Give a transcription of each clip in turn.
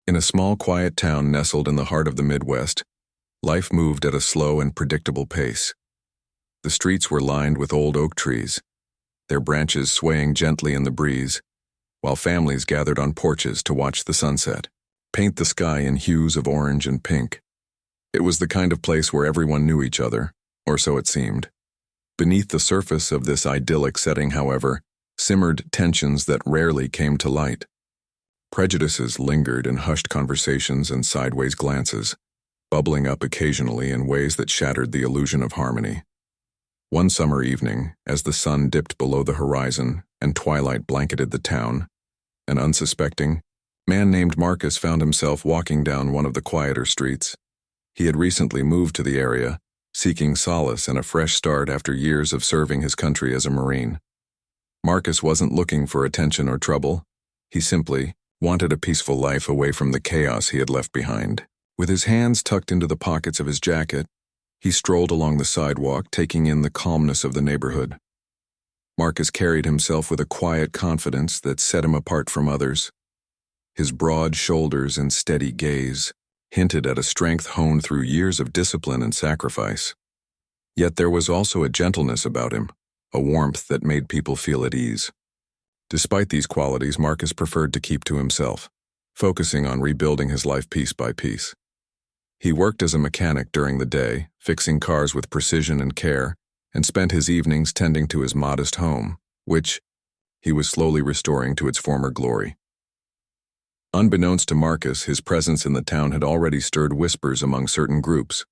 In a small, quiet town nestled in the heart of the Midwest, life moved at a slow and predictable pace. The streets were lined with old oak trees, their branches swaying gently in the breeze, while families gathered on porches to watch the sunset, paint the sky in hues of orange and pink. It was the kind of place where everyone knew each other, or so it seemed. Beneath the surface of this idyllic setting, however, simmered tensions that rarely came to light. Prejudices lingered in hushed conversations and sideways glances, bubbling up occasionally in ways that shattered the illusion of harmony. One summer evening, as the sun dipped below the horizon and twilight blanketed the town, an unsuspecting man named Marcus found himself walking down one of the quieter streets. He had recently moved to the area, seeking solace and a fresh start after years of serving his country as a Marine. Marcus wasn't looking for attention or trouble. He simply wanted a peaceful life away from the chaos he had left behind. With his hands tucked into the pockets of his jacket, he strolled along the sidewalk, taking in the calmness of the neighborhood. Marcus carried himself with a quiet confidence that set him apart from others. His broad shoulders and steady gaze hinted at a strength honed through years of discipline and sacrifice. Yet there was also a gentleness about him, a warmth that made people feel at ease. Despite these qualities, Marcus preferred to keep to himself, focusing on rebuilding his life piece by piece. He worked as a mechanic during the day, fixing cars with precision and care, and spent his evenings tending to his modest home, which he was slowly restoring to its former glory. Unbeknownst to Marcus, his presence in the town had already stirred whispers among certain groups.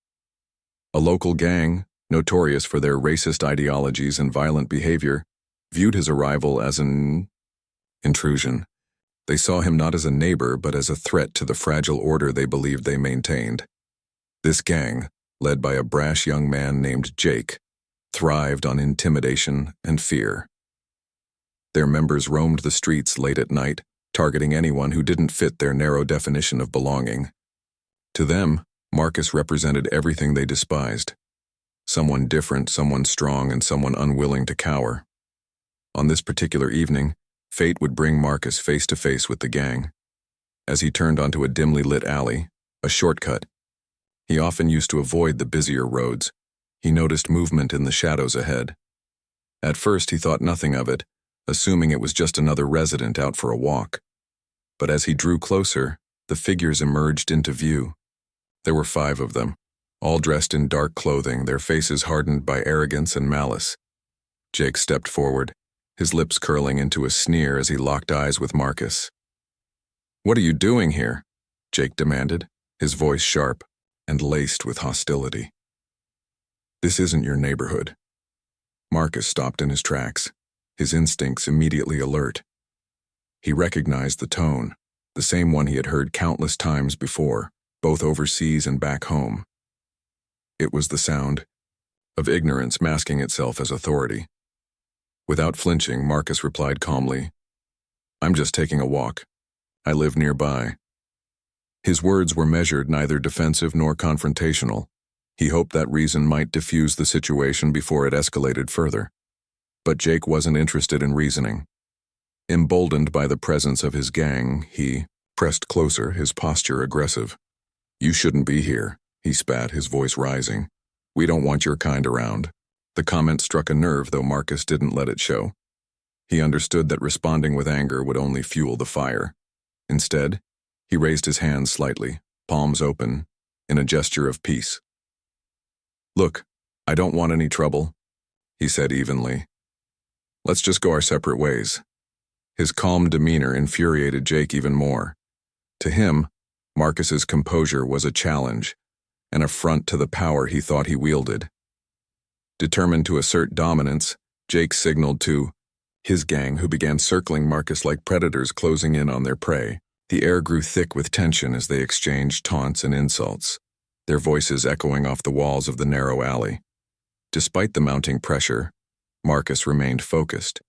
A local gang, notorious for their racist ideologies and violent behavior, viewed his arrival as an intrusion. They saw him not as a neighbor but as a threat to the fragile order they believed they maintained. This gang, led by a brash young man named Jake, thrived on intimidation and fear. Their members roamed the streets late at night, targeting anyone who didn't fit their narrow definition of belonging. To them, Marcus represented everything they despised. Someone different, someone strong, and someone unwilling to cower. On this particular evening, fate would bring Marcus face to face with the gang. As he turned onto a dimly lit alley, a shortcut, he often used to avoid the busier roads. He noticed movement in the shadows ahead. At first he thought nothing of it, assuming it was just another resident out for a walk. But as he drew closer, the figures emerged into view. There were 5 of them, all dressed in dark clothing, their faces hardened by arrogance and malice. Jake stepped forward, his lips curling into a sneer as he locked eyes with Marcus. "What are you doing here?" Jake demanded, his voice sharp and laced with hostility. "This isn't your neighborhood." Marcus stopped in his tracks, his instincts immediately alert. He recognized the tone, the same one he had heard countless times before, both overseas and back home. It was the sound of ignorance masking itself as authority. Without flinching, Marcus replied calmly, "I'm just taking a walk. I live nearby." His words were measured, neither defensive nor confrontational. He hoped that reason might diffuse the situation before it escalated further. But Jake wasn't interested in reasoning. Emboldened by the presence of his gang, he pressed closer, his posture aggressive. "You shouldn't be here," he spat, his voice rising. "We don't want your kind around." The comment struck a nerve, though Marcus didn't let it show. He understood that responding with anger would only fuel the fire. Instead, he raised his hands slightly, palms open, in a gesture of peace. "Look, I don't want any trouble," he said evenly. "Let's just go our separate ways." His calm demeanor infuriated Jake even more. To him, Marcus's composure was a challenge, an affront to the power he thought he wielded. Determined to assert dominance, Jake signaled to his gang, who began circling Marcus like predators closing in on their prey. The air grew thick with tension as they exchanged taunts and insults, their voices echoing off the walls of the narrow alley. Despite the mounting pressure, Marcus remained focused.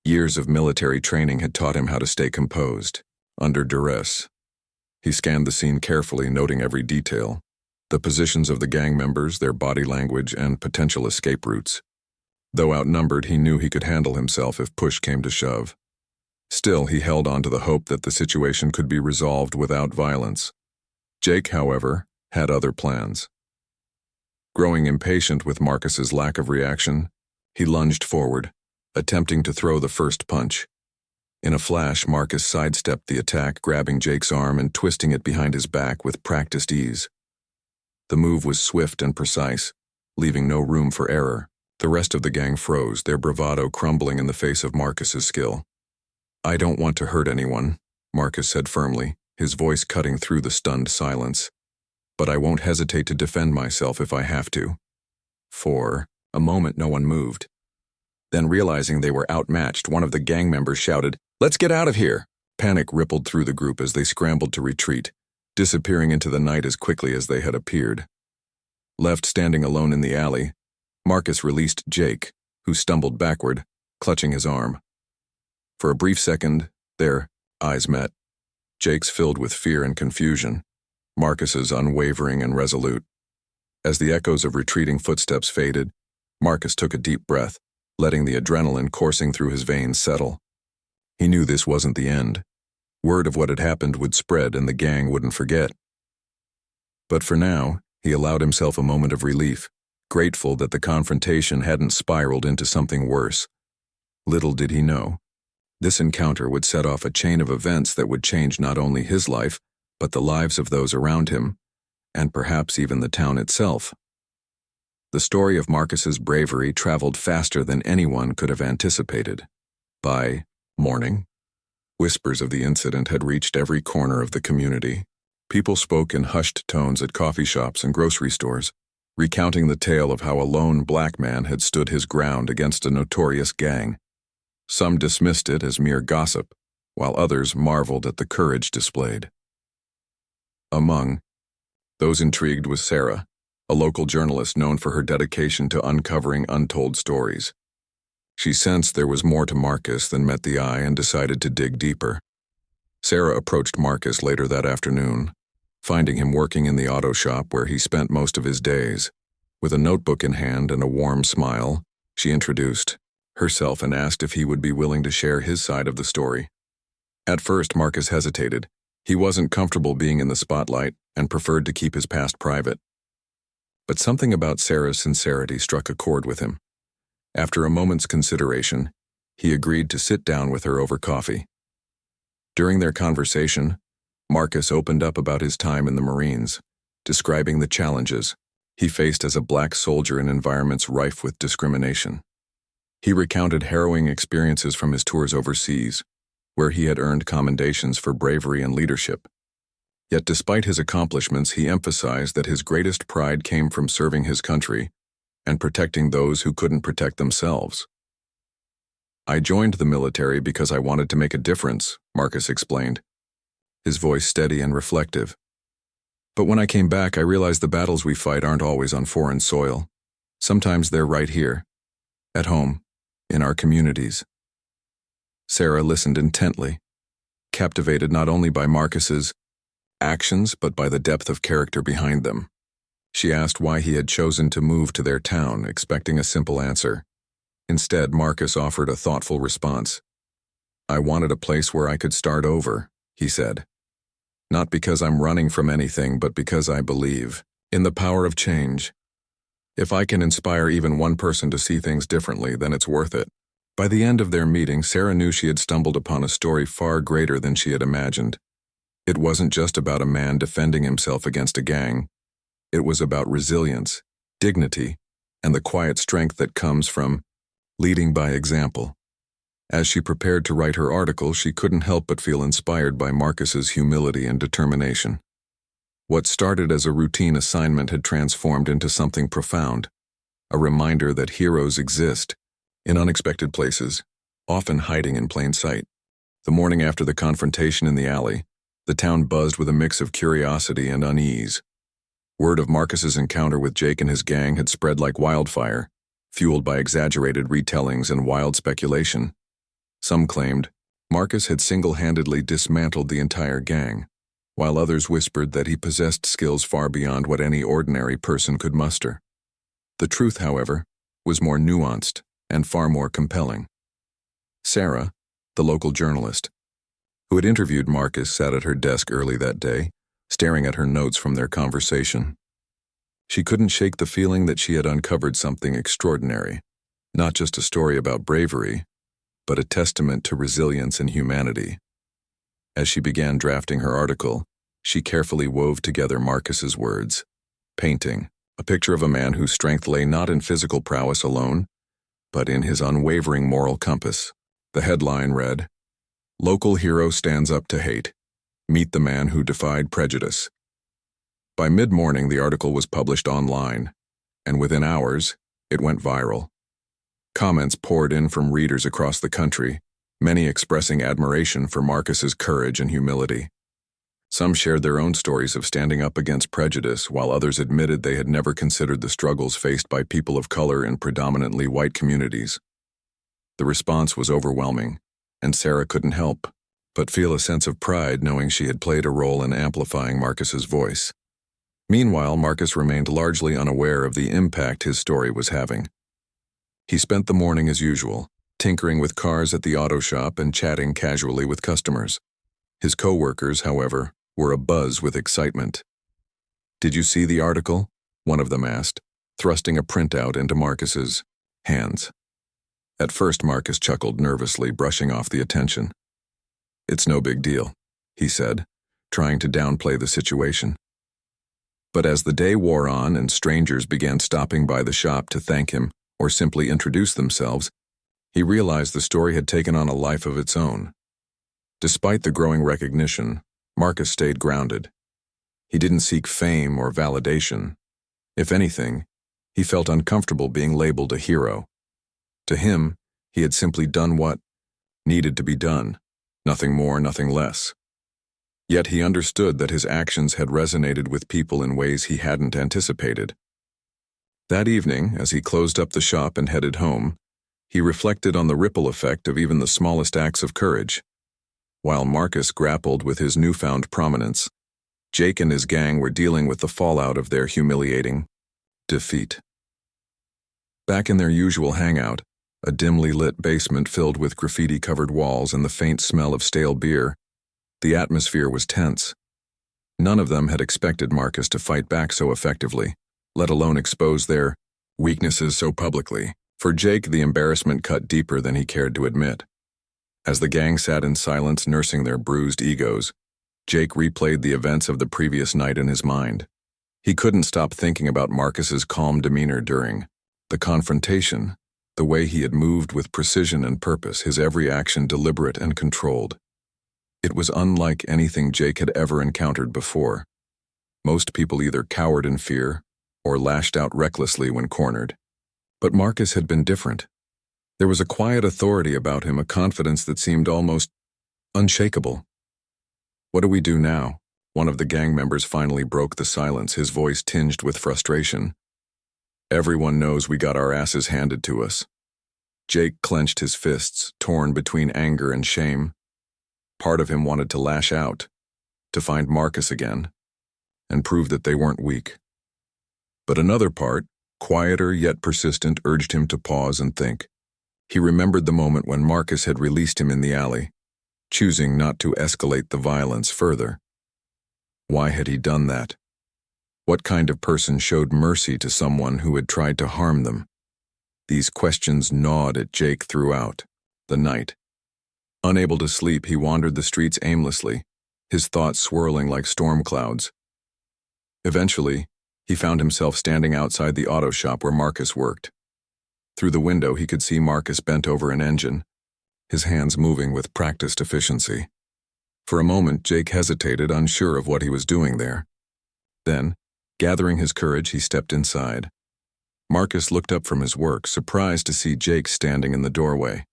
Years of military training had taught him how to stay composed, under duress. He scanned the scene carefully, noting every detail, the positions of the gang members, their body language, and potential escape routes. Though outnumbered, he knew he could handle himself if push came to shove. Still, he held on to the hope that the situation could be resolved without violence. Jake, however, had other plans. Growing impatient with Marcus's lack of reaction, he lunged forward, attempting to throw the first punch. In a flash, Marcus sidestepped the attack, grabbing Jake's arm and twisting it behind his back with practiced ease. The move was swift and precise, leaving no room for error. The rest of the gang froze, their bravado crumbling in the face of Marcus's skill. "I don't want to hurt anyone," Marcus said firmly, his voice cutting through the stunned silence. "But I won't hesitate to defend myself if I have to." For a moment, no one moved. Then, realizing they were outmatched, one of the gang members shouted, "Let's get out of here!" Panic rippled through the group as they scrambled to retreat, disappearing into the night as quickly as they had appeared. Left standing alone in the alley, Marcus released Jake, who stumbled backward, clutching his arm. For a brief second, their eyes met. Jake's filled with fear and confusion, Marcus's unwavering and resolute. As the echoes of retreating footsteps faded, Marcus took a deep breath, letting the adrenaline coursing through his veins settle. He knew this wasn't the end. Word of what had happened would spread and the gang wouldn't forget. But for now, he allowed himself a moment of relief, grateful that the confrontation hadn't spiraled into something worse. Little did he know, this encounter would set off a chain of events that would change not only his life, but the lives of those around him, and perhaps even the town itself. The story of Marcus's bravery traveled faster than anyone could have anticipated. By morning, whispers of the incident had reached every corner of the community. People spoke in hushed tones at coffee shops and grocery stores, recounting the tale of how a lone black man had stood his ground against a notorious gang. Some dismissed it as mere gossip, while others marveled at the courage displayed. Among those intrigued was Sarah, a local journalist known for her dedication to uncovering untold stories. She sensed there was more to Marcus than met the eye and decided to dig deeper. Sarah approached Marcus later that afternoon, finding him working in the auto shop where he spent most of his days. With a notebook in hand and a warm smile, she introduced herself and asked if he would be willing to share his side of the story. At first, Marcus hesitated. He wasn't comfortable being in the spotlight and preferred to keep his past private. But something about Sarah's sincerity struck a chord with him. After a moment's consideration, he agreed to sit down with her over coffee. During their conversation, Marcus opened up about his time in the Marines, describing the challenges he faced as a black soldier in environments rife with discrimination. He recounted harrowing experiences from his tours overseas, where he had earned commendations for bravery and leadership. Yet despite his accomplishments, he emphasized that his greatest pride came from serving his country and protecting those who couldn't protect themselves. "I joined the military because I wanted to make a difference," Marcus explained, his voice steady and reflective. "But when I came back, I realized the battles we fight aren't always on foreign soil. Sometimes they're right here, at home, in our communities." Sarah listened intently, captivated not only by Marcus's actions but by the depth of character behind them. She asked why he had chosen to move to their town, expecting a simple answer. Instead, Marcus offered a thoughtful response. "I wanted a place where I could start over," he said. "Not because I'm running from anything, but because I believe in the power of change. If I can inspire even one person to see things differently, then it's worth it." By the end of their meeting, Sarah knew she had stumbled upon a story far greater than she had imagined. It wasn't just about a man defending himself against a gang. It was about resilience, dignity, and the quiet strength that comes from leading by example. As she prepared to write her article, she couldn't help but feel inspired by Marcus's humility and determination. What started as a routine assignment had transformed into something profound, a reminder that heroes exist, in unexpected places, often hiding in plain sight. The morning after the confrontation in the alley, the town buzzed with a mix of curiosity and unease. Word of Marcus's encounter with Jake and his gang had spread like wildfire, fueled by exaggerated retellings and wild speculation. Some claimed Marcus had single-handedly dismantled the entire gang, while others whispered that he possessed skills far beyond what any ordinary person could muster. The truth, however, was more nuanced and far more compelling. Sarah, the local journalist, who had interviewed Marcus, sat at her desk early that day, staring at her notes from their conversation. She couldn't shake the feeling that she had uncovered something extraordinary, not just a story about bravery, but a testament to resilience and humanity. As she began drafting her article, she carefully wove together Marcus's words, painting a picture of a man whose strength lay not in physical prowess alone, but in his unwavering moral compass. The headline read, "Local hero stands up to hate. Meet the man who defied prejudice." By mid-morning, the article was published online, and within hours, it went viral. Comments poured in from readers across the country, many expressing admiration for Marcus's courage and humility. Some shared their own stories of standing up against prejudice, while others admitted they had never considered the struggles faced by people of color in predominantly white communities. The response was overwhelming, and Sarah couldn't help but feel a sense of pride knowing she had played a role in amplifying Marcus's voice. Meanwhile, Marcus remained largely unaware of the impact his story was having. He spent the morning as usual, tinkering with cars at the auto shop and chatting casually with customers. His co-workers, however, were abuzz with excitement. "Did you see the article?" one of them asked, thrusting a printout into Marcus's hands. At first, Marcus chuckled nervously, brushing off the attention. "It's no big deal," he said, trying to downplay the situation. But as the day wore on and strangers began stopping by the shop to thank him or simply introduce themselves, he realized the story had taken on a life of its own. Despite the growing recognition, Marcus stayed grounded. He didn't seek fame or validation. If anything, he felt uncomfortable being labeled a hero. To him, he had simply done what needed to be done, nothing more, nothing less. Yet he understood that his actions had resonated with people in ways he hadn't anticipated. That evening, as he closed up the shop and headed home, he reflected on the ripple effect of even the smallest acts of courage. While Marcus grappled with his newfound prominence, Jake and his gang were dealing with the fallout of their humiliating defeat. Back in their usual hangout, a dimly lit basement filled with graffiti-covered walls and the faint smell of stale beer, the atmosphere was tense. None of them had expected Marcus to fight back so effectively, let alone expose their weaknesses so publicly. For Jake, the embarrassment cut deeper than he cared to admit. As the gang sat in silence, nursing their bruised egos, Jake replayed the events of the previous night in his mind. He couldn't stop thinking about Marcus's calm demeanor during the confrontation, the way he had moved with precision and purpose, his every action deliberate and controlled. It was unlike anything Jake had ever encountered before. Most people either cowered in fear or lashed out recklessly when cornered. But Marcus had been different. There was a quiet authority about him, a confidence that seemed almost unshakable. "What do we do now?" One of the gang members finally broke the silence, his voice tinged with frustration. "Everyone knows we got our asses handed to us." Jake clenched his fists, torn between anger and shame. Part of him wanted to lash out, to find Marcus again, and prove that they weren't weak. But another part, quieter yet persistent, urged him to pause and think. He remembered the moment when Marcus had released him in the alley, choosing not to escalate the violence further. Why had he done that? What kind of person showed mercy to someone who had tried to harm them? These questions gnawed at Jake throughout the night. Unable to sleep, he wandered the streets aimlessly, his thoughts swirling like storm clouds. Eventually, he found himself standing outside the auto shop where Marcus worked. Through the window, he could see Marcus bent over an engine, his hands moving with practiced efficiency. For a moment, Jake hesitated, unsure of what he was doing there. Then, gathering his courage, he stepped inside. Marcus looked up from his work, surprised to see Jake standing in the doorway.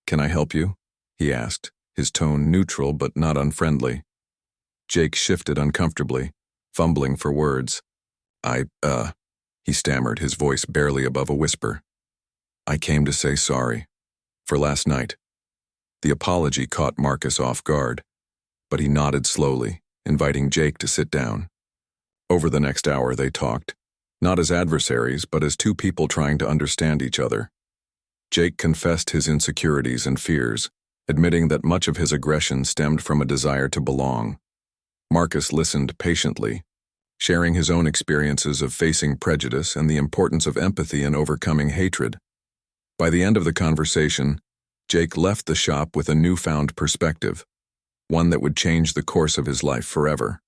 "Can I help you?" he asked, his tone neutral but not unfriendly. Jake shifted uncomfortably, fumbling for words. He stammered, his voice barely above a whisper. "I came to say sorry. For last night." The apology caught Marcus off guard, but he nodded slowly, inviting Jake to sit down. Over the next hour they talked, not as adversaries, but as two people trying to understand each other. Jake confessed his insecurities and fears, admitting that much of his aggression stemmed from a desire to belong. Marcus listened patiently, sharing his own experiences of facing prejudice and the importance of empathy in overcoming hatred. By the end of the conversation, Jake left the shop with a newfound perspective, one that would change the course of his life forever.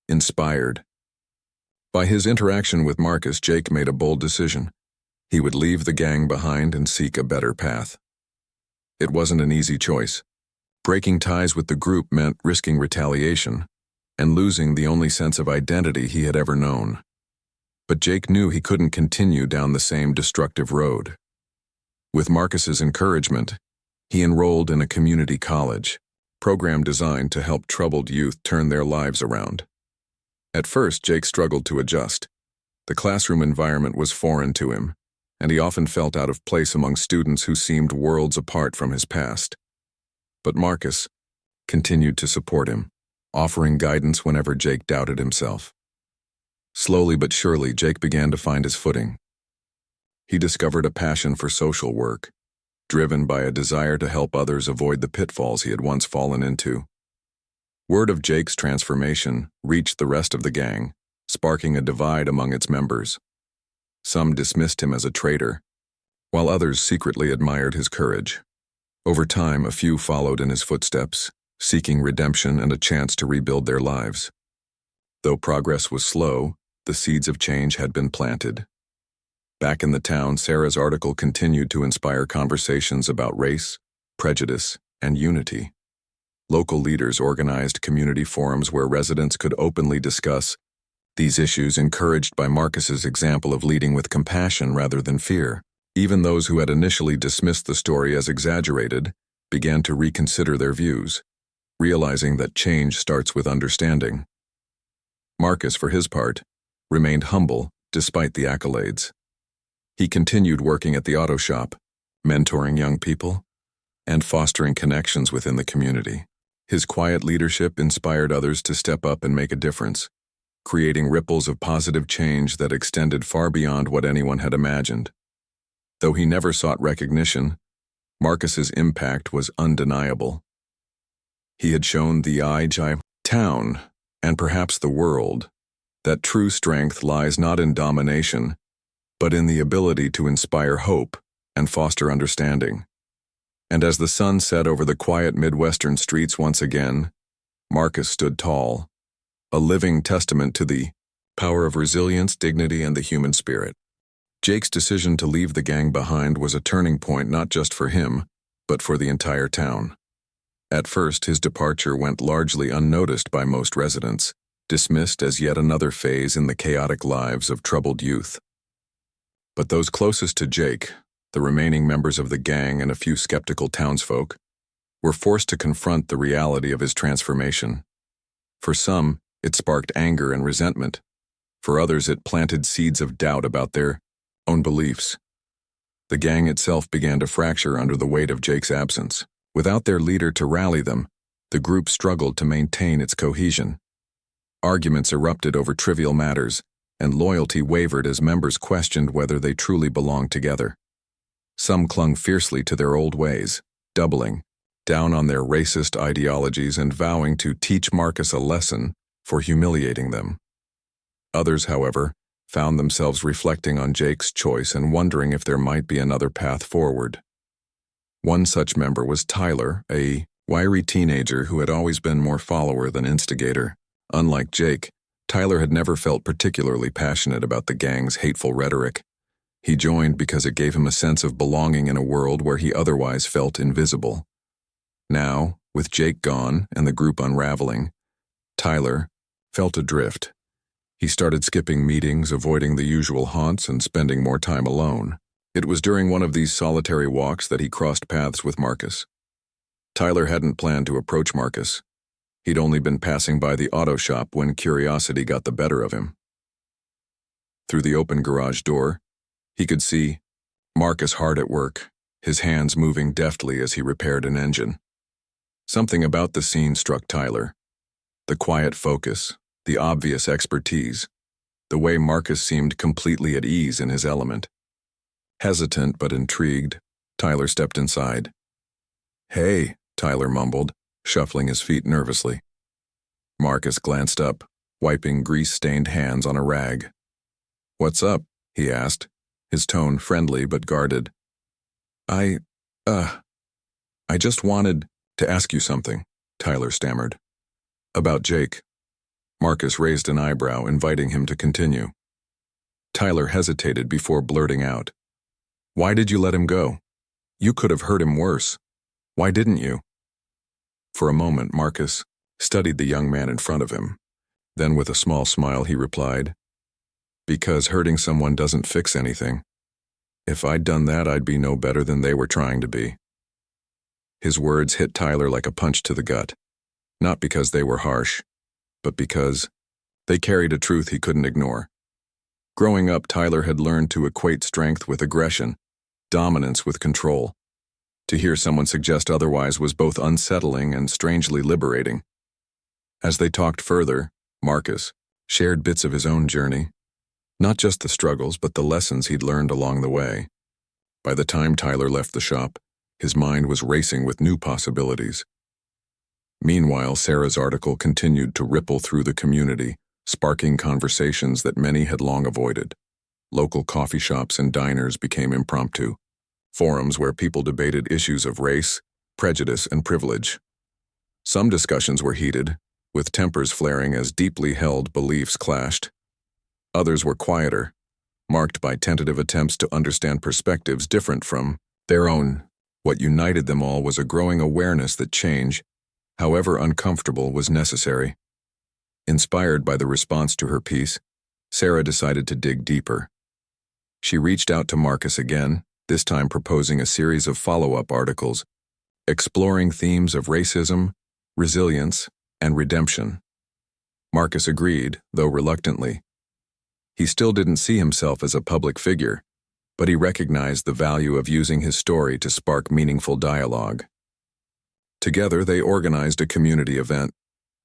Inspired. By his interaction with Marcus, Jake made a bold decision. He would leave the gang behind and seek a better path. It wasn't an easy choice. Breaking ties with the group meant risking retaliation and losing the only sense of identity he had ever known. But Jake knew he couldn't continue down the same destructive road. With Marcus's encouragement, he enrolled in a community college, program designed to help troubled youth turn their lives around. At first, Jake struggled to adjust. The classroom environment was foreign to him, and he often felt out of place among students who seemed worlds apart from his past. But Marcus continued to support him, offering guidance whenever Jake doubted himself. Slowly but surely, Jake began to find his footing. He discovered a passion for social work, driven by a desire to help others avoid the pitfalls he had once fallen into. Word of Jake's transformation reached the rest of the gang, sparking a divide among its members. Some dismissed him as a traitor, while others secretly admired his courage. Over time, a few followed in his footsteps, seeking redemption and a chance to rebuild their lives. Though progress was slow, the seeds of change had been planted. Back in the town, Sarah's article continued to inspire conversations about race, prejudice, and unity. Local leaders organized community forums where residents could openly discuss these issues, encouraged by Marcus's example of leading with compassion rather than fear. Even those who had initially dismissed the story as exaggerated began to reconsider their views, realizing that change starts with understanding. Marcus, for his part, remained humble despite the accolades. He continued working at the auto shop, mentoring young people, and fostering connections within the community. His quiet leadership inspired others to step up and make a difference, creating ripples of positive change that extended far beyond what anyone had imagined. Though he never sought recognition, Marcus's impact was undeniable. He had shown the town, and perhaps the world, that true strength lies not in domination, but in the ability to inspire hope and foster understanding. And as the sun set over the quiet Midwestern streets once again, Marcus stood tall, a living testament to the power of resilience, dignity, and the human spirit. Jake's decision to leave the gang behind was a turning point not just for him, but for the entire town. At first, his departure went largely unnoticed by most residents, dismissed as yet another phase in the chaotic lives of troubled youth. But those closest to Jake, the remaining members of the gang and a few skeptical townsfolk, were forced to confront the reality of his transformation. For some, it sparked anger and resentment. For others, it planted seeds of doubt about their own beliefs. The gang itself began to fracture under the weight of Jake's absence. Without their leader to rally them, the group struggled to maintain its cohesion. Arguments erupted over trivial matters, and loyalty wavered as members questioned whether they truly belonged together. Some clung fiercely to their old ways, doubling down on their racist ideologies and vowing to teach Marcus a lesson for humiliating them. Others, however, found themselves reflecting on Jake's choice and wondering if there might be another path forward. One such member was Tyler, a wiry teenager who had always been more follower than instigator. Unlike Jake, Tyler had never felt particularly passionate about the gang's hateful rhetoric. He joined because it gave him a sense of belonging in a world where he otherwise felt invisible. Now, with Jake gone and the group unraveling, Tyler felt adrift. He started skipping meetings, avoiding the usual haunts, and spending more time alone. It was during one of these solitary walks that he crossed paths with Marcus. Tyler hadn't planned to approach Marcus. He'd only been passing by the auto shop when curiosity got the better of him. Through the open garage door, he could see Marcus hard at work, his hands moving deftly as he repaired an engine. Something about the scene struck Tyler. The quiet focus, the obvious expertise, the way Marcus seemed completely at ease in his element. Hesitant but intrigued, Tyler stepped inside. "Hey," Tyler mumbled, shuffling his feet nervously. Marcus glanced up, wiping grease-stained hands on a rag. "What's up?" he asked, his tone friendly but guarded. I, I just wanted to ask you something," Tyler stammered. "About Jake." Marcus raised an eyebrow, inviting him to continue. Tyler hesitated before blurting out, "Why did you let him go? You could have hurt him worse. Why didn't you?" For a moment, Marcus studied the young man in front of him. Then with a small smile he replied, "Because hurting someone doesn't fix anything. If I'd done that, I'd be no better than they were trying to be." His words hit Tyler like a punch to the gut, not because they were harsh, but because they carried a truth he couldn't ignore. Growing up, Tyler had learned to equate strength with aggression, dominance with control. To hear someone suggest otherwise was both unsettling and strangely liberating. As they talked further, Marcus shared bits of his own journey, not just the struggles but the lessons he'd learned along the way. By the time Tyler left the shop, his mind was racing with new possibilities. Meanwhile, Sarah's article continued to ripple through the community, sparking conversations that many had long avoided. Local coffee shops and diners became impromptu, forums where people debated issues of race, prejudice, and privilege. Some discussions were heated, with tempers flaring as deeply held beliefs clashed. Others were quieter, marked by tentative attempts to understand perspectives different from their own. What united them all was a growing awareness that change, however uncomfortable, was necessary. Inspired by the response to her piece, Sarah decided to dig deeper. She reached out to Marcus again, this time proposing a series of follow-up articles, exploring themes of racism, resilience, and redemption. Marcus agreed, though reluctantly. He still didn't see himself as a public figure, but he recognized the value of using his story to spark meaningful dialogue. Together, they organized a community event,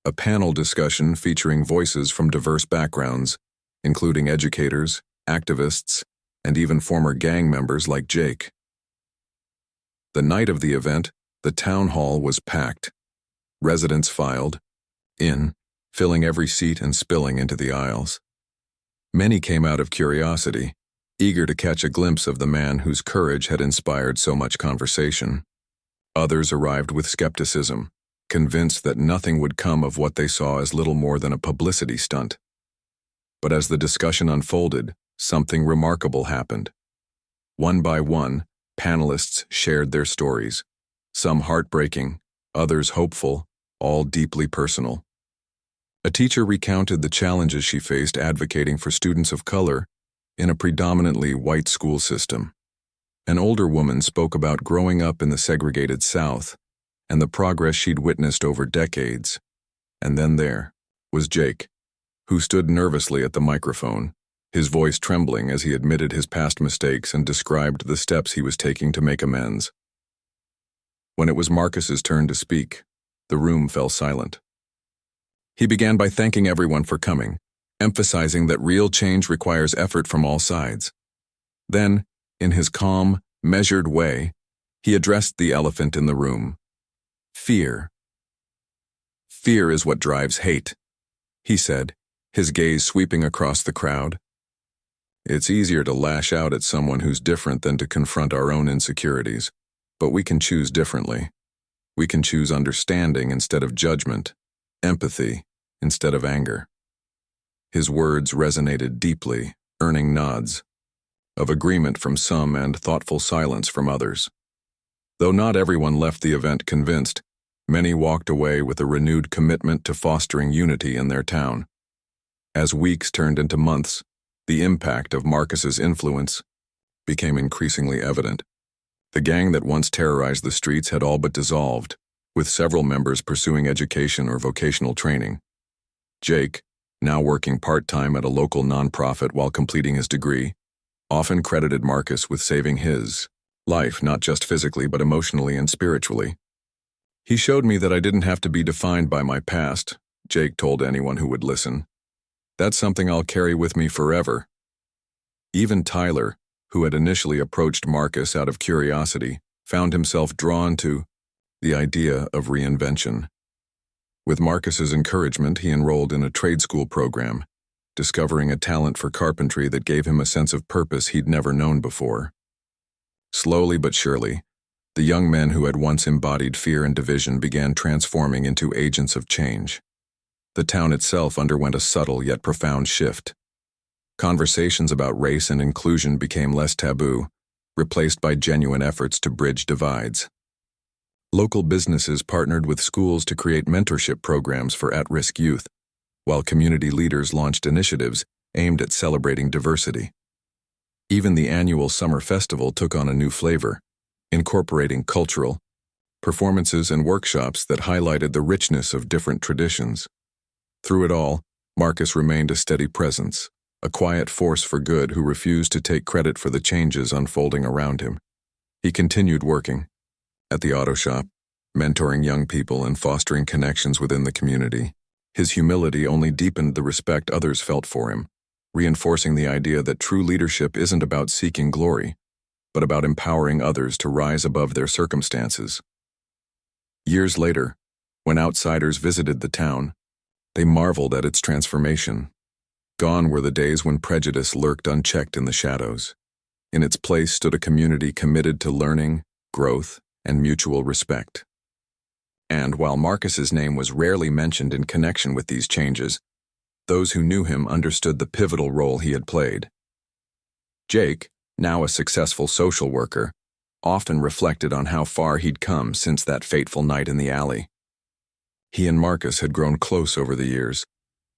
a panel discussion featuring voices from diverse backgrounds, including educators, activists, and even former gang members like Jake. The night of the event, the town hall was packed. Residents filed in, filling every seat and spilling into the aisles. Many came out of curiosity, eager to catch a glimpse of the man whose courage had inspired so much conversation. Others arrived with skepticism, convinced that nothing would come of what they saw as little more than a publicity stunt. But as the discussion unfolded, something remarkable happened. One by one, panelists shared their stories, some heartbreaking, others hopeful, all deeply personal. A teacher recounted the challenges she faced advocating for students of color in a predominantly white school system. An older woman spoke about growing up in the segregated South and the progress she'd witnessed over decades. And then there was Jake, who stood nervously at the microphone, his voice trembling as he admitted his past mistakes and described the steps he was taking to make amends. When it was Marcus's turn to speak, the room fell silent. He began by thanking everyone for coming, emphasizing that real change requires effort from all sides. Then, in his calm, measured way, he addressed the elephant in the room. Fear. "Fear is what drives hate," he said, his gaze sweeping across the crowd. "It's easier to lash out at someone who's different than to confront our own insecurities, but we can choose differently. We can choose understanding instead of judgment, empathy instead of anger." His words resonated deeply, earning nods of agreement from some and thoughtful silence from others. Though not everyone left the event convinced, many walked away with a renewed commitment to fostering unity in their town. As weeks turned into months, the impact of Marcus's influence became increasingly evident. The gang that once terrorized the streets had all but dissolved, with several members pursuing education or vocational training. Jake, now working part-time at a local nonprofit while completing his degree, often credited Marcus with saving his life, not just physically but emotionally and spiritually. "He showed me that I didn't have to be defined by my past," Jake told anyone who would listen. "That's something I'll carry with me forever." Even Tyler, who had initially approached Marcus out of curiosity, found himself drawn to the idea of reinvention. With Marcus's encouragement, he enrolled in a trade school program, discovering a talent for carpentry that gave him a sense of purpose he'd never known before. Slowly but surely, the young men who had once embodied fear and division began transforming into agents of change. The town itself underwent a subtle yet profound shift. Conversations about race and inclusion became less taboo, replaced by genuine efforts to bridge divides. Local businesses partnered with schools to create mentorship programs for at-risk youth, while community leaders launched initiatives aimed at celebrating diversity. Even the annual summer festival took on a new flavor, incorporating cultural performances and workshops that highlighted the richness of different traditions. Through it all, Marcus remained a steady presence, a quiet force for good who refused to take credit for the changes unfolding around him. He continued working at the auto shop, mentoring young people and fostering connections within the community. His humility only deepened the respect others felt for him, reinforcing the idea that true leadership isn't about seeking glory, but about empowering others to rise above their circumstances. Years later, when outsiders visited the town, they marveled at its transformation. Gone were the days when prejudice lurked unchecked in the shadows. In its place stood a community committed to learning, growth, and mutual respect. And while Marcus's name was rarely mentioned in connection with these changes, those who knew him understood the pivotal role he had played. Jake, now a successful social worker, often reflected on how far he'd come since that fateful night in the alley. He and Marcus had grown close over the years,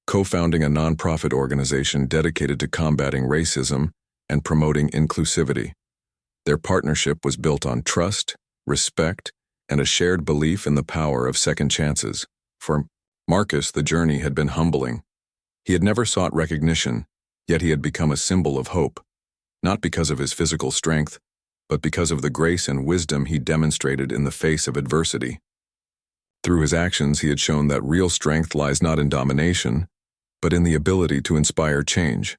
co-founding a nonprofit organization dedicated to combating racism and promoting inclusivity. Their partnership was built on trust, respect, and a shared belief in the power of second chances. For Marcus, the journey had been humbling. He had never sought recognition, yet he had become a symbol of hope, not because of his physical strength, but because of the grace and wisdom he demonstrated in the face of adversity. Through his actions, he had shown that real strength lies not in domination, but in the ability to inspire change.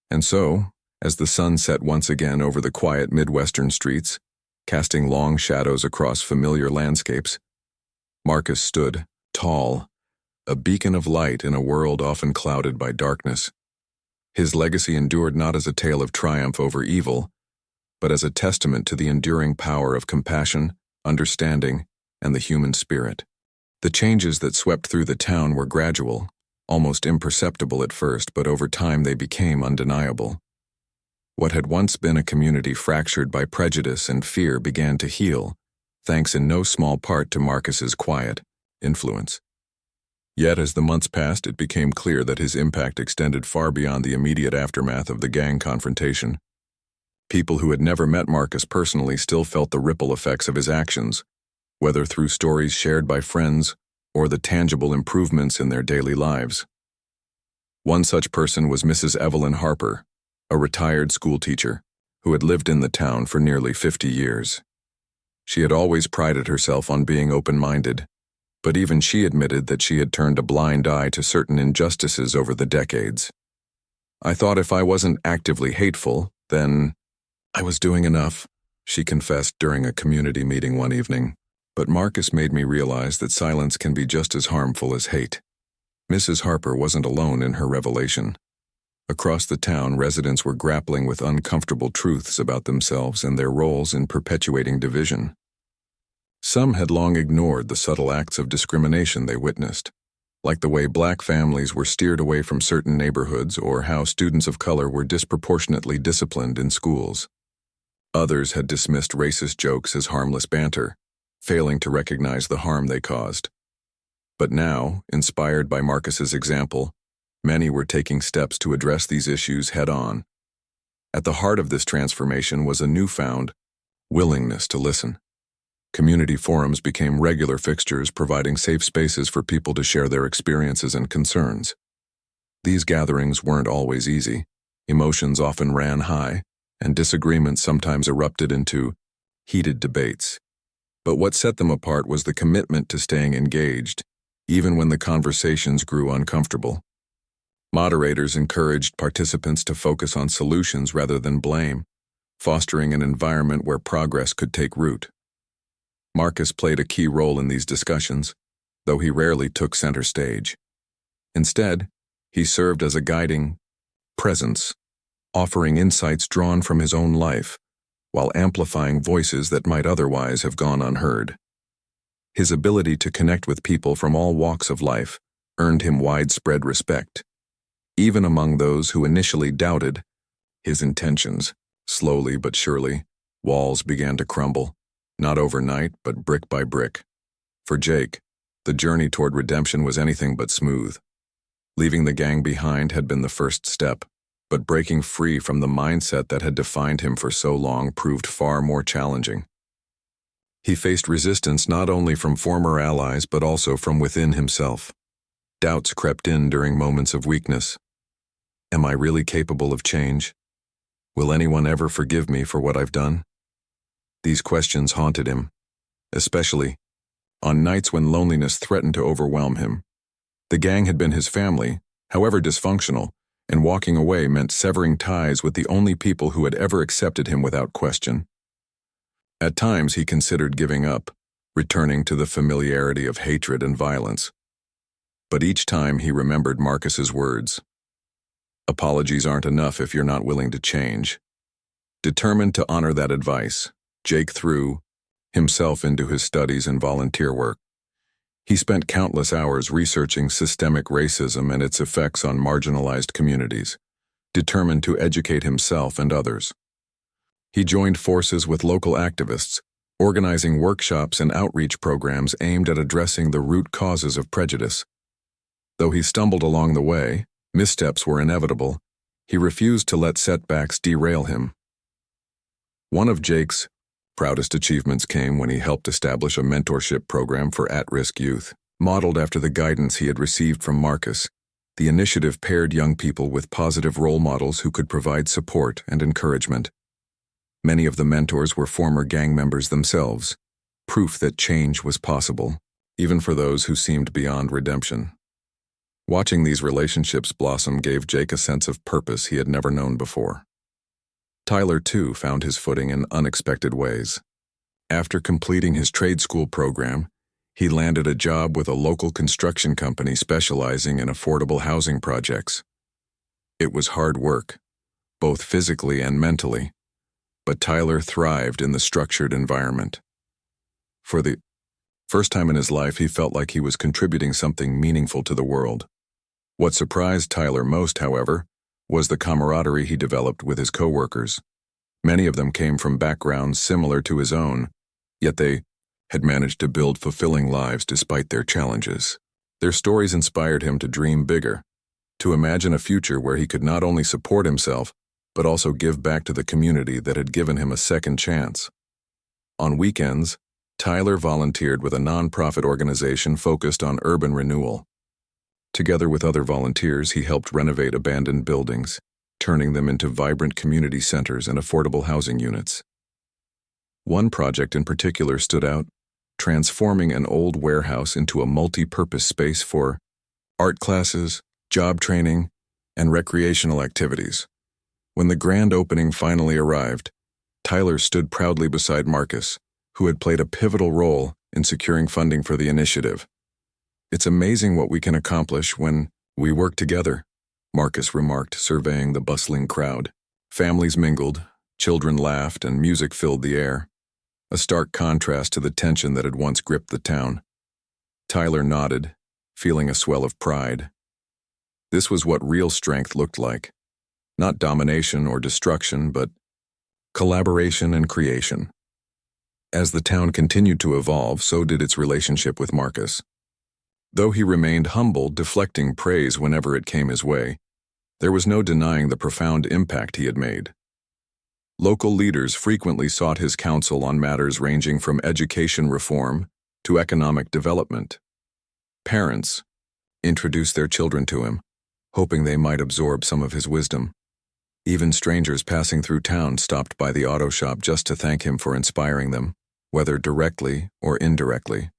And so, as the sun set once again over the quiet Midwestern streets, casting long shadows across familiar landscapes, Marcus stood, tall, a beacon of light in a world often clouded by darkness. His legacy endured not as a tale of triumph over evil, but as a testament to the enduring power of compassion, understanding, and the human spirit. The changes that swept through the town were gradual, almost imperceptible at first, but over time they became undeniable. What had once been a community fractured by prejudice and fear began to heal, thanks in no small part to Marcus's quiet influence. Yet as the months passed, it became clear that his impact extended far beyond the immediate aftermath of the gang confrontation. People who had never met Marcus personally still felt the ripple effects of his actions, whether through stories shared by friends or the tangible improvements in their daily lives. One such person was Mrs. Evelyn Harper, a retired schoolteacher who had lived in the town for nearly 50 years. She had always prided herself on being open-minded, but even she admitted that she had turned a blind eye to certain injustices over the decades. "I thought if I wasn't actively hateful, then I was doing enough," she confessed during a community meeting one evening. But Marcus made me realize that silence can be just as harmful as hate. Mrs. Harper wasn't alone in her revelation. Across the town, residents were grappling with uncomfortable truths about themselves and their roles in perpetuating division. Some had long ignored the subtle acts of discrimination they witnessed, like the way black families were steered away from certain neighborhoods or how students of color were disproportionately disciplined in schools. Others had dismissed racist jokes as harmless banter, failing to recognize the harm they caused. But now, inspired by Marcus's example, many were taking steps to address these issues head-on. At the heart of this transformation was a newfound willingness to listen. Community forums became regular fixtures, providing safe spaces for people to share their experiences and concerns. These gatherings weren't always easy. Emotions often ran high, and disagreements sometimes erupted into heated debates. But what set them apart was the commitment to staying engaged, even when the conversations grew uncomfortable. Moderators encouraged participants to focus on solutions rather than blame, fostering an environment where progress could take root. Marcus played a key role in these discussions, though he rarely took center stage. Instead, he served as a guiding presence, offering insights drawn from his own life, while amplifying voices that might otherwise have gone unheard. His ability to connect with people from all walks of life earned him widespread respect, even among those who initially doubted his intentions. Slowly but surely, walls began to crumble, not overnight, but brick by brick. For Jake, the journey toward redemption was anything but smooth. Leaving the gang behind had been the first step, but breaking free from the mindset that had defined him for so long proved far more challenging. He faced resistance not only from former allies but also from within himself. Doubts crept in during moments of weakness. Am I really capable of change? Will anyone ever forgive me for what I've done? These questions haunted him, especially on nights when loneliness threatened to overwhelm him. The gang had been his family, however dysfunctional, and walking away meant severing ties with the only people who had ever accepted him without question. At times he considered giving up, returning to the familiarity of hatred and violence. But each time he remembered Marcus's words. Apologies aren't enough if you're not willing to change. Determined to honor that advice, Jake threw himself into his studies and volunteer work. He spent countless hours researching systemic racism and its effects on marginalized communities, determined to educate himself and others. He joined forces with local activists, organizing workshops and outreach programs aimed at addressing the root causes of prejudice. Though he stumbled along the way, missteps were inevitable. He refused to let setbacks derail him. One of Jake's proudest achievements came when he helped establish a mentorship program for at-risk youth. Modeled after the guidance he had received from Marcus, the initiative paired young people with positive role models who could provide support and encouragement. Many of the mentors were former gang members themselves, proof that change was possible, even for those who seemed beyond redemption. Watching these relationships blossom gave Jake a sense of purpose he had never known before. Tyler, too, found his footing in unexpected ways. After completing his trade school program, he landed a job with a local construction company specializing in affordable housing projects. It was hard work, both physically and mentally, but Tyler thrived in the structured environment. For the first time in his life, he felt like he was contributing something meaningful to the world. What surprised Tyler most, however, was the camaraderie he developed with his coworkers. Many of them came from backgrounds similar to his own, yet they had managed to build fulfilling lives despite their challenges. Their stories inspired him to dream bigger, to imagine a future where he could not only support himself, but also give back to the community that had given him a second chance. On weekends, Tyler volunteered with a nonprofit organization focused on urban renewal. Together with other volunteers, he helped renovate abandoned buildings, turning them into vibrant community centers and affordable housing units. One project in particular stood out, transforming an old warehouse into a multi-purpose space for art classes, job training, and recreational activities. When the grand opening finally arrived, Tyler stood proudly beside Marcus, who had played a pivotal role in securing funding for the initiative. "It's amazing what we can accomplish when we work together," Marcus remarked, surveying the bustling crowd. Families mingled, children laughed, and music filled the air, a stark contrast to the tension that had once gripped the town. Tyler nodded, feeling a swell of pride. This was what real strength looked like. Not domination or destruction, but collaboration and creation. As the town continued to evolve, so did its relationship with Marcus. Though he remained humble, deflecting praise whenever it came his way, there was no denying the profound impact he had made. Local leaders frequently sought his counsel on matters ranging from education reform to economic development. Parents introduced their children to him, hoping they might absorb some of his wisdom. Even strangers passing through town stopped by the auto shop just to thank him for inspiring them, whether directly or indirectly.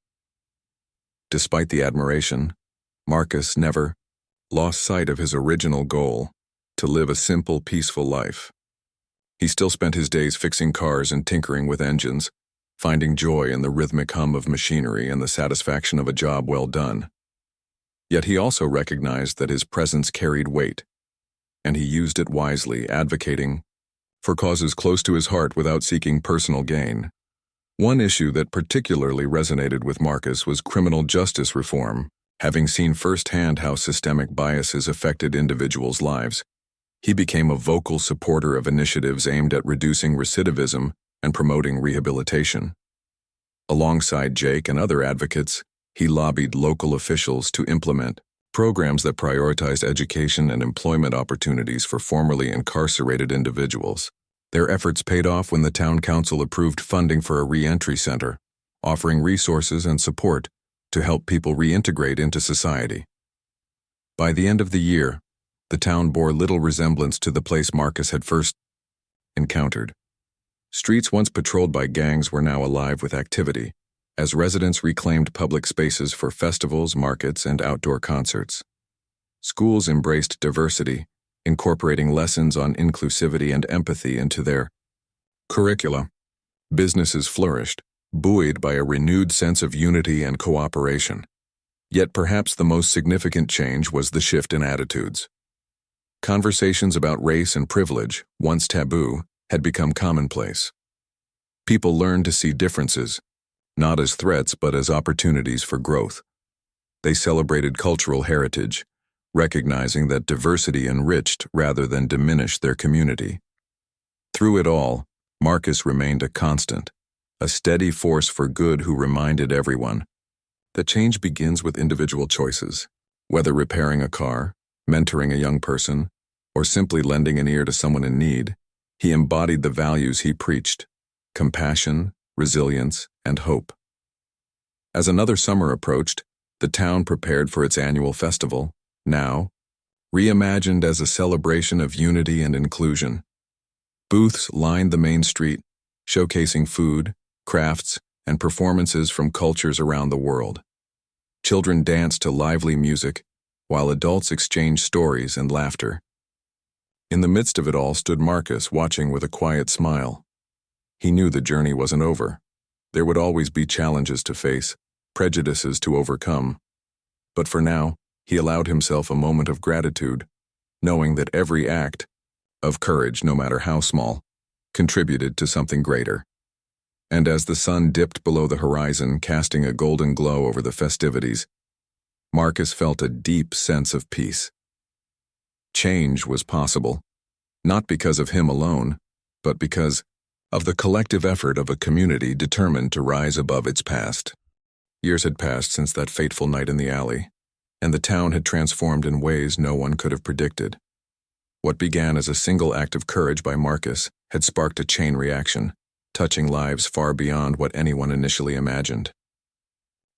Despite the admiration, Marcus never lost sight of his original goal, to live a simple, peaceful life. He still spent his days fixing cars and tinkering with engines, finding joy in the rhythmic hum of machinery and the satisfaction of a job well done. Yet he also recognized that his presence carried weight, and he used it wisely, advocating for causes close to his heart without seeking personal gain. One issue that particularly resonated with Marcus was criminal justice reform. Having seen firsthand how systemic biases affected individuals' lives, he became a vocal supporter of initiatives aimed at reducing recidivism and promoting rehabilitation. Alongside Jake and other advocates, he lobbied local officials to implement programs that prioritized education and employment opportunities for formerly incarcerated individuals. Their efforts paid off when the town council approved funding for a re-entry center, offering resources and support to help people reintegrate into society. By the end of the year, the town bore little resemblance to the place Marcus had first encountered. Streets once patrolled by gangs were now alive with activity, as residents reclaimed public spaces for festivals, markets, and outdoor concerts. Schools embraced diversity, incorporating lessons on inclusivity and empathy into their curricula. Businesses flourished, buoyed by a renewed sense of unity and cooperation. Yet perhaps the most significant change was the shift in attitudes. Conversations about race and privilege, once taboo, had become commonplace. People learned to see differences, not as threats but as opportunities for growth. They celebrated cultural heritage, recognizing that diversity enriched rather than diminished their community. Through it all, Marcus remained a constant, a steady force for good who reminded everyone that change begins with individual choices. Whether repairing a car, mentoring a young person, or simply lending an ear to someone in need, he embodied the values he preached: compassion, resilience, and hope. As another summer approached, the town prepared for its annual festival, now reimagined as a celebration of unity and inclusion. Booths lined the main street, showcasing food, crafts, and performances from cultures around the world. Children danced to lively music, while adults exchanged stories and laughter. In the midst of it all stood Marcus, watching with a quiet smile. He knew the journey wasn't over. There would always be challenges to face, prejudices to overcome. But for now, he allowed himself a moment of gratitude, knowing that every act of courage, no matter how small, contributed to something greater. And as the sun dipped below the horizon, casting a golden glow over the festivities, Marcus felt a deep sense of peace. Change was possible, not because of him alone, but because of the collective effort of a community determined to rise above its past. Years had passed since that fateful night in the alley, and the town had transformed in ways no one could have predicted. What began as a single act of courage by Marcus had sparked a chain reaction, touching lives far beyond what anyone initially imagined.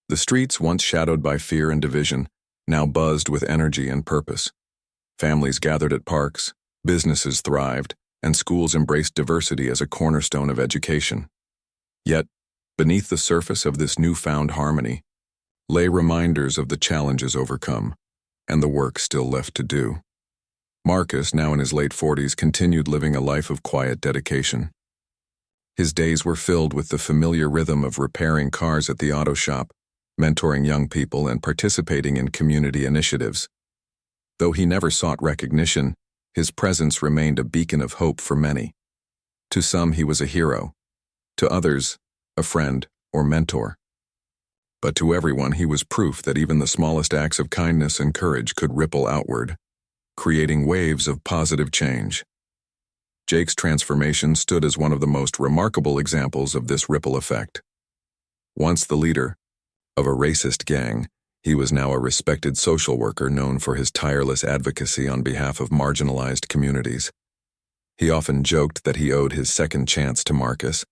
The streets, once shadowed by fear and division, now buzzed with energy and purpose. Families gathered at parks, businesses thrived, and schools embraced diversity as a cornerstone of education. Yet, beneath the surface of this newfound harmony, lay reminders of the challenges overcome and the work still left to do. Marcus, now in his late 40s, continued living a life of quiet dedication. His days were filled with the familiar rhythm of repairing cars at the auto shop, mentoring young people, and participating in community initiatives. Though he never sought recognition, his presence remained a beacon of hope for many. To some, he was a hero. To others, a friend or mentor. But to everyone, he was proof that even the smallest acts of kindness and courage could ripple outward, creating waves of positive change. Jake's transformation stood as one of the most remarkable examples of this ripple effect. Once the leader of a racist gang, he was now a respected social worker known for his tireless advocacy on behalf of marginalized communities. He often joked that he owed his second chance to Marcus,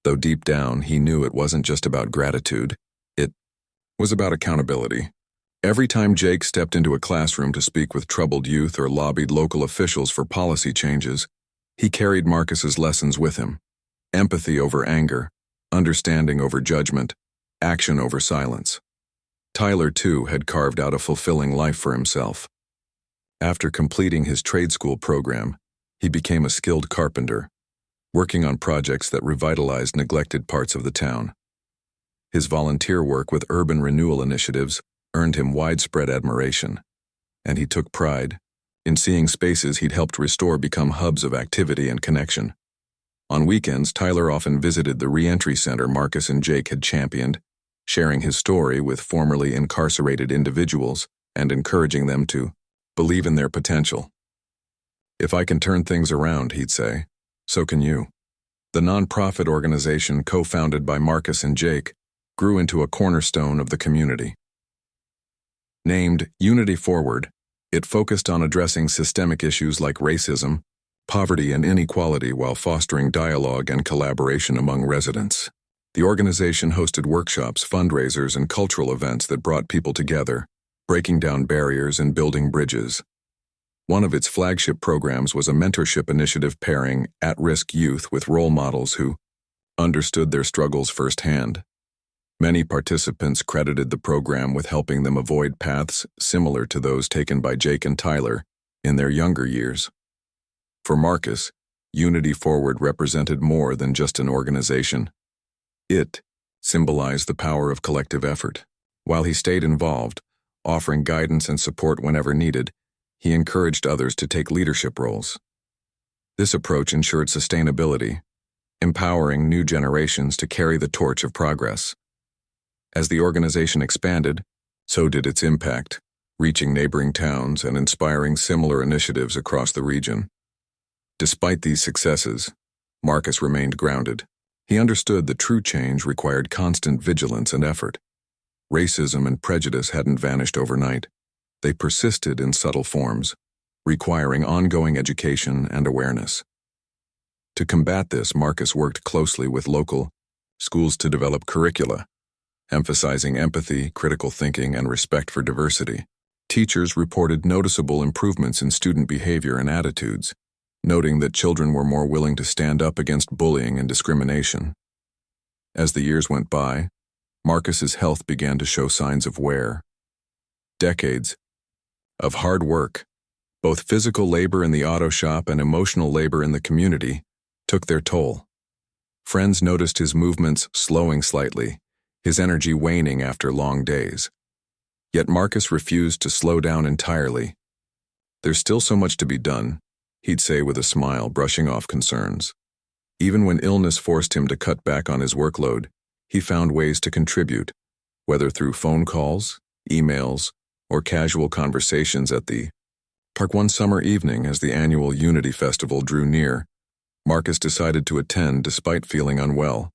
though deep down he knew it wasn't just about gratitude, it was about accountability. Every time Jake stepped into a classroom to speak with troubled youth or lobbied local officials for policy changes, he carried Marcus's lessons with him: empathy over anger, understanding over judgment, action over silence. Tyler, too, had carved out a fulfilling life for himself. After completing his trade school program, he became a skilled carpenter, working on projects that revitalized neglected parts of the town. His volunteer work with urban renewal initiatives earned him widespread admiration, and he took pride in seeing spaces he'd helped restore become hubs of activity and connection. On weekends, Tyler often visited the re-entry center Marcus and Jake had championed, sharing his story with formerly incarcerated individuals and encouraging them to believe in their potential. "If I can turn things around," he'd say, "so can you." The nonprofit organization co-founded by Marcus and Jake grew into a cornerstone of the community. Named Unity Forward, it focused on addressing systemic issues like racism, poverty, and inequality while fostering dialogue and collaboration among residents. The organization hosted workshops, fundraisers, and cultural events that brought people together, breaking down barriers and building bridges. One of its flagship programs was a mentorship initiative pairing at-risk youth with role models who understood their struggles firsthand. Many participants credited the program with helping them avoid paths similar to those taken by Jake and Tyler in their younger years. For Marcus, Unity Forward represented more than just an organization. It symbolized the power of collective effort. While he stayed involved, offering guidance and support whenever needed, he encouraged others to take leadership roles. This approach ensured sustainability, empowering new generations to carry the torch of progress. As the organization expanded, so did its impact, reaching neighboring towns and inspiring similar initiatives across the region. Despite these successes, Marcus remained grounded. He understood that true change required constant vigilance and effort. Racism and prejudice hadn't vanished overnight. They persisted in subtle forms, requiring ongoing education and awareness. To combat this, Marcus worked closely with local schools to develop curricula, emphasizing empathy, critical thinking, and respect for diversity. Teachers reported noticeable improvements in student behavior and attitudes, noting that children were more willing to stand up against bullying and discrimination. As the years went by, Marcus's health began to show signs of wear. Decades of hard work, both physical labor in the auto shop and emotional labor in the community, took their toll. Friends noticed his movements slowing slightly, his energy waning after long days. Yet Marcus refused to slow down entirely. "There's still so much to be done," he'd say with a smile, brushing off concerns. Even when illness forced him to cut back on his workload, he found ways to contribute, whether through phone calls, emails, or casual conversations at the park. One summer evening, as the annual Unity Festival drew near, Marcus decided to attend despite feeling unwell.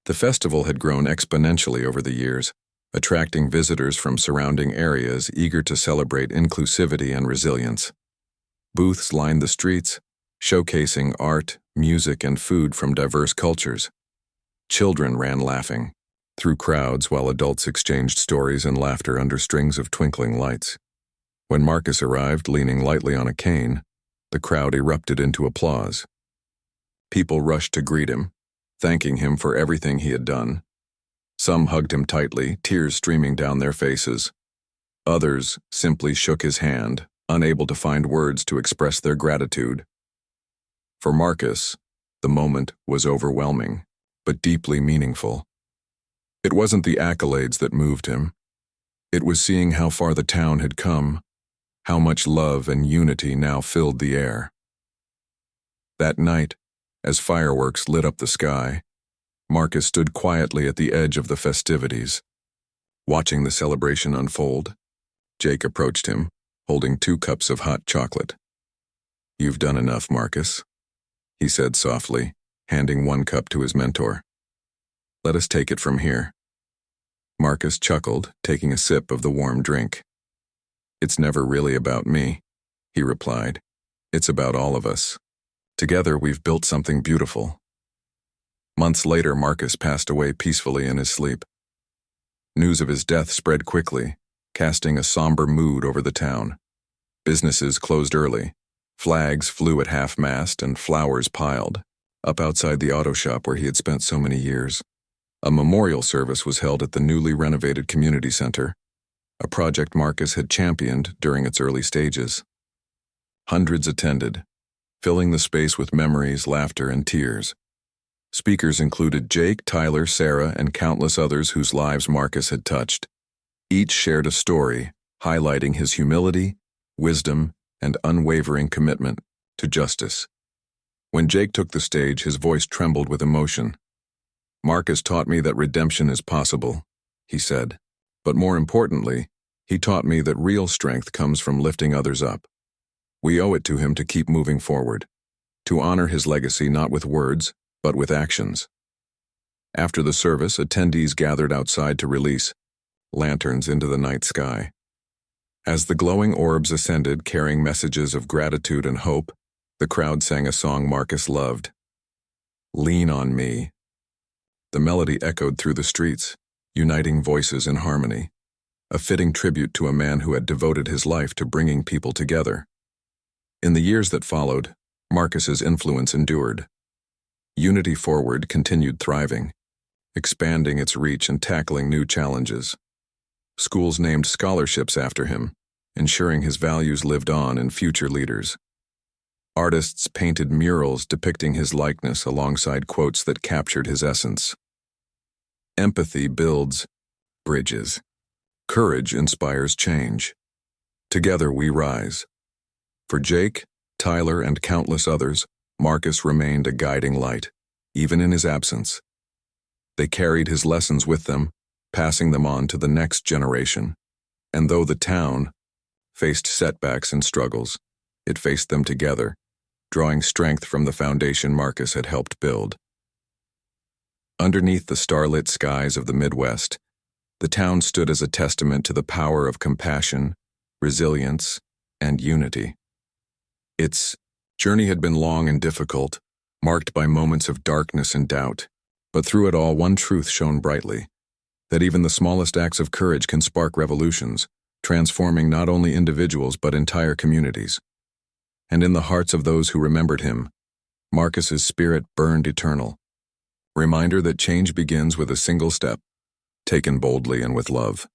The festival had grown exponentially over the years, attracting visitors from surrounding areas eager to celebrate inclusivity and resilience. Booths lined the streets, showcasing art, music, and food from diverse cultures. Children ran laughing through crowds while adults exchanged stories and laughter under strings of twinkling lights. When Marcus arrived, leaning lightly on a cane, the crowd erupted into applause. People rushed to greet him, thanking him for everything he had done. Some hugged him tightly, tears streaming down their faces. Others simply shook his hand, unable to find words to express their gratitude. For Marcus, the moment was overwhelming, but deeply meaningful. It wasn't the accolades that moved him. It was seeing how far the town had come, how much love and unity now filled the air. That night, as fireworks lit up the sky, Marcus stood quietly at the edge of the festivities. Watching the celebration unfold, Jake approached him, holding 2 cups of hot chocolate. "You've done enough, Marcus," he said softly, handing 1 cup to his mentor. "Let us take it from here." Marcus chuckled, taking a sip of the warm drink. "It's never really about me," he replied. "It's about all of us. Together we've built something beautiful." Months later, Marcus passed away peacefully in his sleep. News of his death spread quickly, casting a somber mood over the town. Businesses closed early, flags flew at half-mast, and flowers piled up outside the auto shop where he had spent so many years. A memorial service was held at the newly renovated community center, a project Marcus had championed during its early stages. Hundreds attended, filling the space with memories, laughter, and tears. Speakers included Jake, Tyler, Sarah, and countless others whose lives Marcus had touched. Each shared a story, highlighting his humility, wisdom, and unwavering commitment to justice. When Jake took the stage, his voice trembled with emotion. "Marcus taught me that redemption is possible," he said. "But more importantly, he taught me that real strength comes from lifting others up. We owe it to him to keep moving forward, to honor his legacy not with words, but with actions." After the service, attendees gathered outside to release lanterns into the night sky. As the glowing orbs ascended, carrying messages of gratitude and hope, the crowd sang a song Marcus loved. "Lean on Me." The melody echoed through the streets, uniting voices in harmony, a fitting tribute to a man who had devoted his life to bringing people together. In the years that followed, Marcus's influence endured. Unity Forward continued thriving, expanding its reach and tackling new challenges. Schools named scholarships after him, ensuring his values lived on in future leaders. Artists painted murals depicting his likeness alongside quotes that captured his essence. Empathy builds bridges. Courage inspires change. Together we rise. For Jake, Tyler, and countless others, Marcus remained a guiding light, even in his absence. They carried his lessons with them, passing them on to the next generation. And though the town faced setbacks and struggles, it faced them together, drawing strength from the foundation Marcus had helped build. Underneath the starlit skies of the Midwest, the town stood as a testament to the power of compassion, resilience, and unity. Its journey had been long and difficult, marked by moments of darkness and doubt, but through it all one truth shone brightly, that even the smallest acts of courage can spark revolutions, transforming not only individuals but entire communities. And in the hearts of those who remembered him, Marcus's spirit burned eternal, reminder that change begins with a single step, taken boldly and with love.